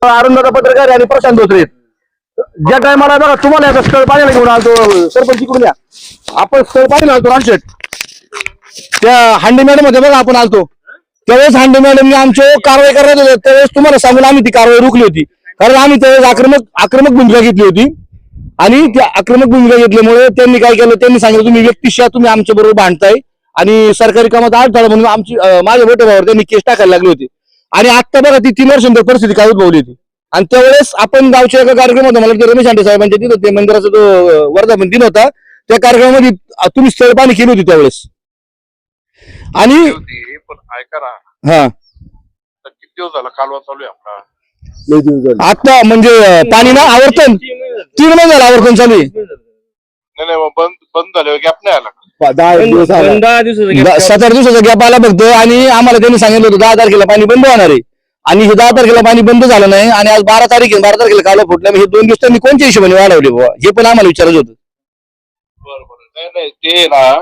अरुणदादा पत्रकार आणि प्रशांत धोत्रे ज्या टायमाला बघा तुम्हाला याचा स्थळ पाहिलं घेऊन आलतो सरपंच इकडून या आपण स्थळ पाहिलं आलतो रानशेट त्या हांडे मॅडम मध्ये बघा आपण आलतो त्यावेळेस हांडे मॅडमने आमच्यावर कारवाई करण्यात होते त्यावेळेस तुम्हाला सांगून आम्ही ती कारवाई रोखली होती कारण आम्ही त्यावेळेस आक्रमक भूमिका घेतली होती आणि त्या आक्रमक भूमिका घेतल्यामुळे त्यांनी काय केलं त्यांनी सांगितलं तुम्ही व्यक्तिशः तुम्ही आमच्या बरोबर भांडताय आणि सरकारी कामात अडथळा म्हणून आमची माझ्या मोठ्या भावावर त्यांनी केस टाकायला लागली होती आणि आता बघा ती 3 वर्षांतर परिस्थिती काय उद्भवली होती आणि त्यावेळेस आपण गावच्या एका कार्यक्रमात मला रमेश आंटे साहेबांच्या तिथं ते मंदिराचा जो वर्धापन दिन होता त्या कार्यक्रमामध्ये तुम्ही स्थळ पाणी केली होती त्यावेळेस आणि पण ऐका ना हा किती दिवस झाला कालवा चालू आहे आपला आता म्हणजे पाणी ना आवर्तन 3 महिने झालं आवर्तन चालू आहे नाही मग बंद झाल्यावर गॅप नाही आला 7-8 दिवसाचा गॅप आला फक्त आणि आम्हाला त्यांनी सांगितलं होतं 10 तारखेला पाणी बंद होणार आहे आणि हे 10 तारखेला पाणी बंद झालं नाही आणि आज 12 तारखेला कालवा फुटला हे 2 दिवस त्यांनी कोणत्या हिशोबाने वाढवले बाबा हे पण आम्हाला विचारायचं होतं बरोबर नाही ते ना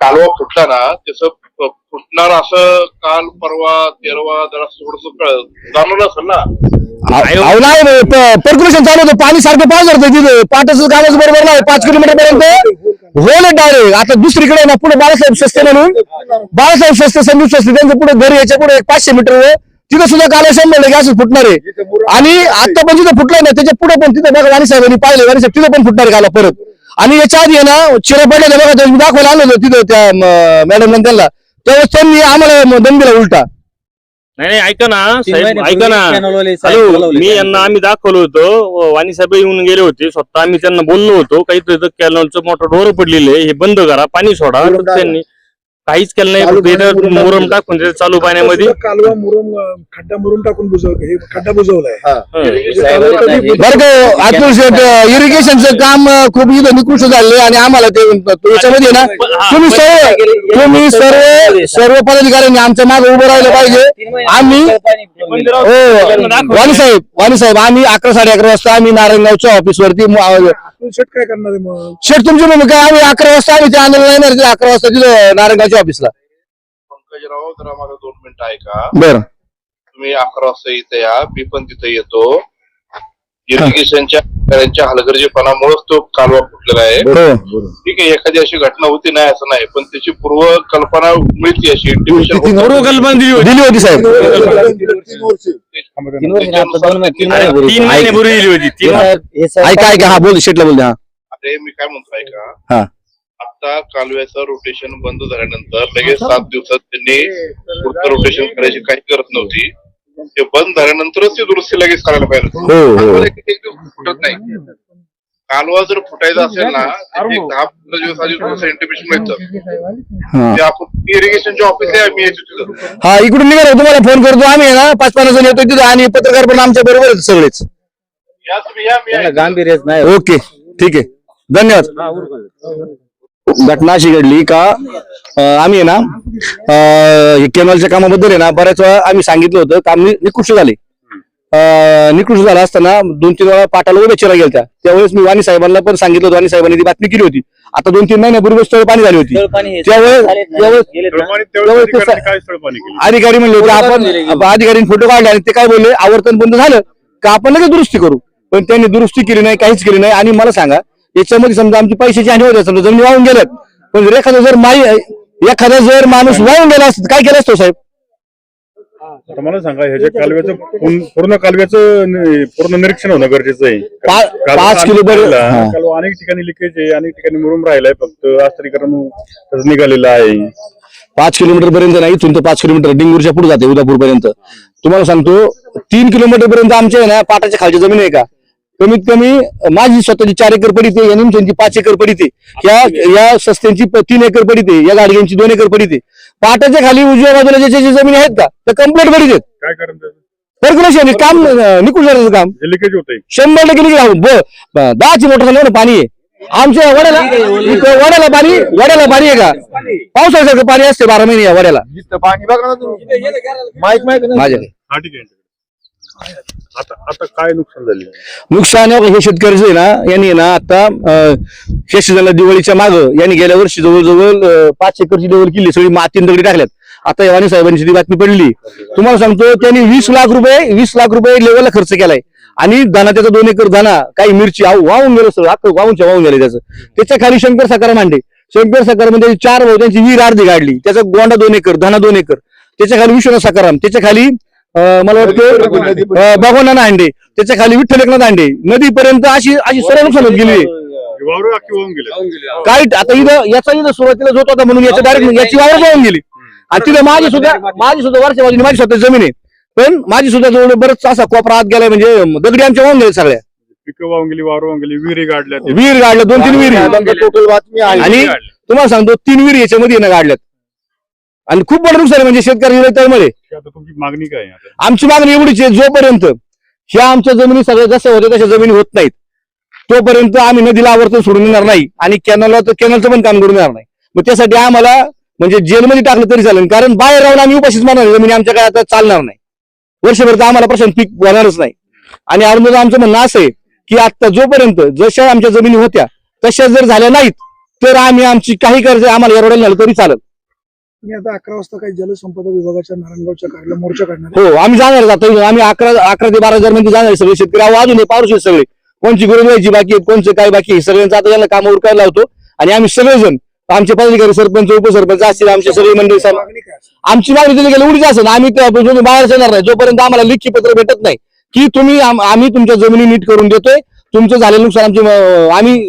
कालवा फुटला ना त्याचं फुटणार असं काल परवा तेरवा जरा थोडस जाणवलं असेल ना नाही पर्क्युलेशन चालू होतं पाणी सारखं पाऊस होतं तिथं पाटाचं कामच बरोबर नाही 5 किलोमीटर पर्यंत होल डायरेक्ट आता दुसरीकडे ना पुढे बाळासाहेब सस्ते म्हणून बाळासाहेब सस्ते संदीप सस्ते त्यांच्या पुढे घरी याच्या पुढे 500 मीटर तिथं सुद्धा काल 100 गॅस फुटणार आहे आणि आता पण तिथं फुटलं ना त्याच्या पुढे पण तिथं बघा वाणी साहेबांनी पाहिले वाणी साहेब तिथं पण फुटणार काला परत आणि याच्या आधी ना चिरा पडले बघा मी दाखवायला आलो होतो तिथं त्या मॅडम त्यांना त्यावेळेस त्यांनी आम्हाला दम दिला उलटा नाही ऐका ना साहेब ऐका ना हॅलो मी यांना आम्ही दाखवलं होतं वाणी साहेब येऊन गेले होते स्वतः आम्ही त्यांना बोललो होतो काहीतरी कॅनलचं मोठं डोर पडलेले हे बंद करा पाणी सोडा त्यांनी काहीच केलं नाही मुरम टाकून चालू पाण्यामध्ये कालवा मुरम खड्डा मुरम टाकून खड्डा बुजवलाय बरं का अतुल शेठ इरिगेशनचं काम खूप इथं निकृष्ट झाले आणि आम्हाला ते याच्यामध्ये ना तुम्ही सर्व पदाधिकाऱ्यांनी आमच्या मागे उभं राहिलं पाहिजे आम्ही वाणी साहेब आम्ही 11-11:30 वाजता आम्ही नारायणगावच्या ऑफिसवरती शेट काय करणार आहे मग शेठ तुमची भूमिका आम्ही 11 वाजता आम्ही ते आंदोलन येणार 11 वाजता तिथं नारायणगावच्या ऑफिसला पंकजराव जरा मला 2 मिनिटं ऐका बरं तुम्ही 11 वाजता इथे या मी पण तिथे येतो इरिगेशनच्या हलगर्जीपणामुळेच तो कालवा फुटलेला आहे ठीक आहे एखादी अशी घटना होती नाही असं नाही पण त्याची पूर्व कल्पना मिळते अशी पूर्व कल्पना दिली होती साहेब 3 महिन्यापूर्वी दिली होती ऐका हा बोल शेटला बोल अरे मी काय म्हणतो ऐका आता कालव्याचं रोटेशन बंद झाल्यानंतर लगेच 7 दिवसात त्यांनी पुढचं रोटेशन करायची काही गरज नव्हती ते बंद झाल्यानंतरच ते दुरुस्ती लगेच करायला पाहिजे एक दिवस फुटत नाही कालवा जर फुटायचा असेल ना 10-15 दिवस आधी थोडंसं इंटिमेशन मिळतं ते आपण इरिगेशनच्या ऑफिस आहे आम्ही येतो तिथं हा इकडून निघालो तुम्हाला फोन करतो आम्ही ना 5-5 जण येतो तिथं आणि पत्रकार पण आमच्या बरोबर सगळेच या तुम्ही या गांभीर्यच नाही ओके ठीक आहे धन्यवाद घटना अशी घडली का आम्ही आहे ना केनलच्या कामाबद्दल आहे ना बऱ्याच वेळा आम्ही सांगितलं होतं काम निकृष्ट झाले निकृष्ट झाला असताना 2-3 वेळा पाटाला उभ्या चिरा गेल्या त्यावेळेस मी वाणी साहेबांना पण सांगितलं होतं वाणी साहेबांनी ती बातमी केली होती आता 2-3 महिन्यापूर्वी स्थळ पाणी झाली होती त्यावेळेस अधिकारी म्हणले होते आपण अधिकाऱ्यांनी फोटो काढले आणि ते काय बोलले आवर्तन बंद झालं का आपण लगेच दुरुस्ती करू पण त्यांनी दुरुस्ती केली नाही काहीच केली नाही आणि मला सांगा याच्यामध्ये समजा आमची पैशाची हानी होते समजा जमिनी वाहून गेल्यात पण एखादा जर माणूस वाहून गेला असत काय केलं असतो साहेब आता मला सांगा ह्याच्या कालव्याचं पूर्ण कालव्याचं पूर्ण निरीक्षण होणं गरजेचं आहे 5 किलोमीटर कालवा अनेक ठिकाणी लिकेज आहे अनेक ठिकाणी मुरुम राहिलाय फक्त आस्तरीकरण निघालेलं आहे 5 किलोमीटर पर्यंत नाही इथून तर 5 किलोमीटर डिंगूरच्या पुढे जाते उदापूर पर्यंत तुम्हाला सांगतो 3 किलोमीटर पर्यंत आमच्या ना पाटाच्या खालची जमीन आहे का कमीत कमी माझी स्वतःची 4 एकर पडीते या निमच्यांची 5 एकर पडीते या सस्त्यांची 3 एकर पडीते या गाडग्यांची 2 एकर पडीते पाटाच्या खाली उजव्या बाजूला ज्याच्या जमीन आहेत का तर कम्प्लीट पडीत आहेत काय कारण पर्क्युलेशन काम निकुंजाचं काम लिकेज होतंय 100% लिकेज 10ची मोटर झालं पाणी आहे आमच्या वड्याला पाणी आहे का पावसाळ्यासारखं पाणी असते 12 महिने या वड्याला पाणी बघा ना माझ्या आता काय नुकसान झाले नुकसान हे शेतकऱ्याचं आहे ना यांनी ना आता शेषजनला दिवाळीच्या माग यांनी गेल्या वर्षी जवळजवळ 5 एकरची लेवल केली सगळी माती दगडी टाकल्यात आता वाणी साहेबांची ती बातमी पडली. तुम्हाला सांगतो त्यांनी 20 लाख रुपये लेवलला खर्च केलाय आणि दाना त्याचा 2 एकर दाना काही मिरची वाहून गेलं सगळं अख्खं वाहून गेलं त्याचं. त्याच्या खाली शंकर साखर मांडे, शंकर साखर मध्ये 4 भाऊ त्यांची विहीर अर्धी काढली, त्याचा गोंडा 2 एकर, दाना 2 एकर, त्याच्या खाली विश्वनाथ साखाराम, त्याच्या खाली मला वाटतं भगवान हांडे, त्याच्या खाली विठ्ठल एकनाथ हांडे, नदीपर्यंत अशी सर्व नुकसान होत गेली. वावरं अख्खी वाहून गेले. काय आता इथं सुरुवातीला जोत होता म्हणून याच्या डायरेक्ट याची वावर वाहून गेली. आणि तिथे माझी सुद्धा वर्षा माझी स्वतः जमीन आहे, पण माझी सुद्धा जवळ बरंच असा कोपरा आत गेलाय, म्हणजे दगडी आमच्या वाहून गेले सगळ्या. पिकं वाहून गेली, वावर वाहून गेली, विहिरी गाडल्या. विहीर गाडल्या 2-3 विहिरी टोटल बातमी आहे. आणि तुम्हाला सांगतो 3 विहिरी याच्यामध्ये ना गाडल्यात आणि खूप मोठं नुकसान आहे म्हणजे शेतकरी तळमळे. आता तुमची मागणी काय आहे आता? आमची मागणी एवढीच आहे, जोपर्यंत ह्या आमच्या जमिनी सगळ्या जसं होत्या तशा जमिनी होत नाहीत तोपर्यंत आम्ही नदीला आवर्तन सोडून देणार नाही आणि कॅनलचं पण काम करून देणार नाही. मग त्यासाठी आम्हाला म्हणजे जेलमध्ये टाकलं तरी चालेल, कारण बाहेर राहून आम्ही उपाशीच मारणार जमिनी आमच्या काय आता चालणार नाही. वर्षभर तर आम्हाला प्रशांत पीक होणारच नाही. आणि अरुंद आमचं म्हणणं असं आहे की आता जोपर्यंत जशा आमच्या जमिनी होत्या तशा जर झाल्या नाहीत तर आम्ही आमची काही कर्ज आम्हाला एरोड्याला झालं तरी चालेल. मी आता 11 वाजता काही जलसंपदा विभागाच्या नारायणगावच्या कार्यालयाला मोर्चा काढणार. हो आम्ही जाणार जातो. आम्ही 11 ते 12 हजार मध्ये जाणार सगळे शेतकरी अजून पावशी सगळे कोणची गरज व्हायची बाकी आहेत, कोणचं काय बाकी आहे, सगळ्यांचं आता याला काम उरकायला लावतो. आणि आम्ही सगळेजण आमचे पदाधिकारी सरपंच उपसरपंच असतील आमचे सगळे मंडळी आमची मागणी दिली गेली एवढीच असेल. आम्ही बाहेर येणार नाही जोपर्यंत आम्हाला लिखी पत्र भेटत नाही की तुम्ही आम्ही तुमच्या जमिनी नीट करून देतोय, तुमचं झालेलं नुकसान आमचे आम्ही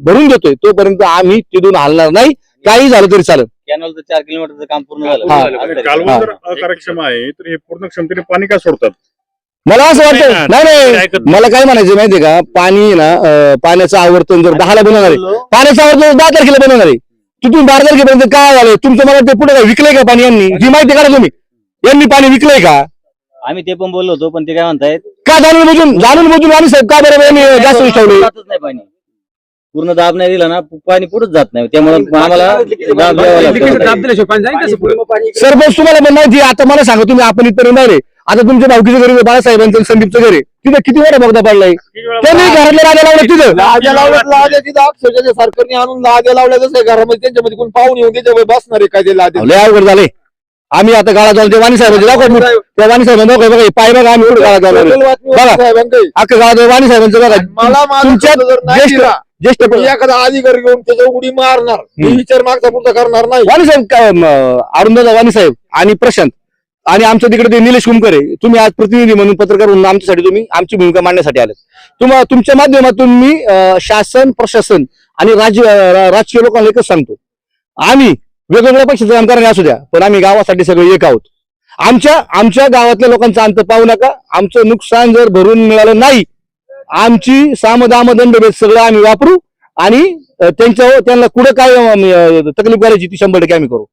भरून देतोय, तोपर्यंत आम्ही तिथून हलणार नाही. काही झालं तरी चालेल. कॅनलचं 4 किलोमीटरचं काम पूर्ण झालं. कालवा जर अकार्यक्षम आहे तर हे पूर्ण क्षमतेने पाणी का सोडतात? मला असं वाटतं नाही मला काय म्हणायचं माहितीये का, पाणी ना पाण्याचं आवर्तन जर 10 ला बनवणार आहे, पाण्याचं आवर्तन 10 तारखेला बनवणार आहे, तिथून 12 तारखेपर्यंत काय झालंय तुमचं? मला ते पुढे काय विकलंय का पाणी? यांनी जी माहिती करा तुम्ही, यांनी पाणी विकलंय का? आम्ही ते पण बोललो होतो, पण ते काय म्हणतायत का जाणून बुजून आणि साहेब का बरोबर यांनी जास्त ठेवले? जातच नाही पाणी, पूर्ण दाब नाही दिला ना पाणी पुढेच जात नाही. त्यामुळे आम्हाला दाब द्यावा लागतो. सरपंच तुम्हाला पण माहिती आहे. आता मला सांगा तुम्ही आपण इथपर्यंत आले, आता तुमच्या भावकीचं घर बाळासाहेबांचं संदीपचं घर आहे, तिथं किती मोठा बोगदा पडलाय. त्यांनी घरातल्या राजा लावलं तिथं लाद्या लावल्या तिथं अक्षरशः सरकारने आणून लाद्या लावल्या जसं घरामध्ये त्यांच्यामध्ये कोण पाहून येऊन त्याच्यावर बसणार आहे काय ते लाद्या. लय अवघड झाले. आम्ही आता गाळा जाऊन ते वाणी साहेबांचे दाखव, त्या वाणी साहेबांना दाखव बघा पाय बघा आम्ही गाळा जाऊन बघा अख्खं गाळा वाणी साहेबांचं बघा. मला तुमच्या ज्येष्ठ एखादा अधिकारी घेऊन त्याच्या उडी मारणार, मी विचार मागचा पुढचा करणार नाही. वाणी साहेब अरुंदादा वाणी साहेब आणि प्रशांत आणि आमच्या तिकडे ते निलेश कुमकर आहे. तुम्ही आज प्रतिनिधी म्हणून पत्रकार म्हणून आमच्यासाठी तुम्ही आमची भूमिका मांडण्यासाठी आले. तुमच्या माध्यमातून मी शासन प्रशासन आणि राजकीय लोकांना एकच सांगतो, आम्ही वेगवेगळ्या पक्षाचं काम करणे असू द्या, पण आम्ही गावासाठी सगळे एक आहोत. आमच्या गावातल्या लोकांचा अंत पाहू नका. आमचं नुकसान जर भरून मिळालं नाही, आमची सामदामदंड सगळं आम्ही वापरू आणि त्यांना कुठं काय तकलीफ करायची ती 100% आम्ही करू.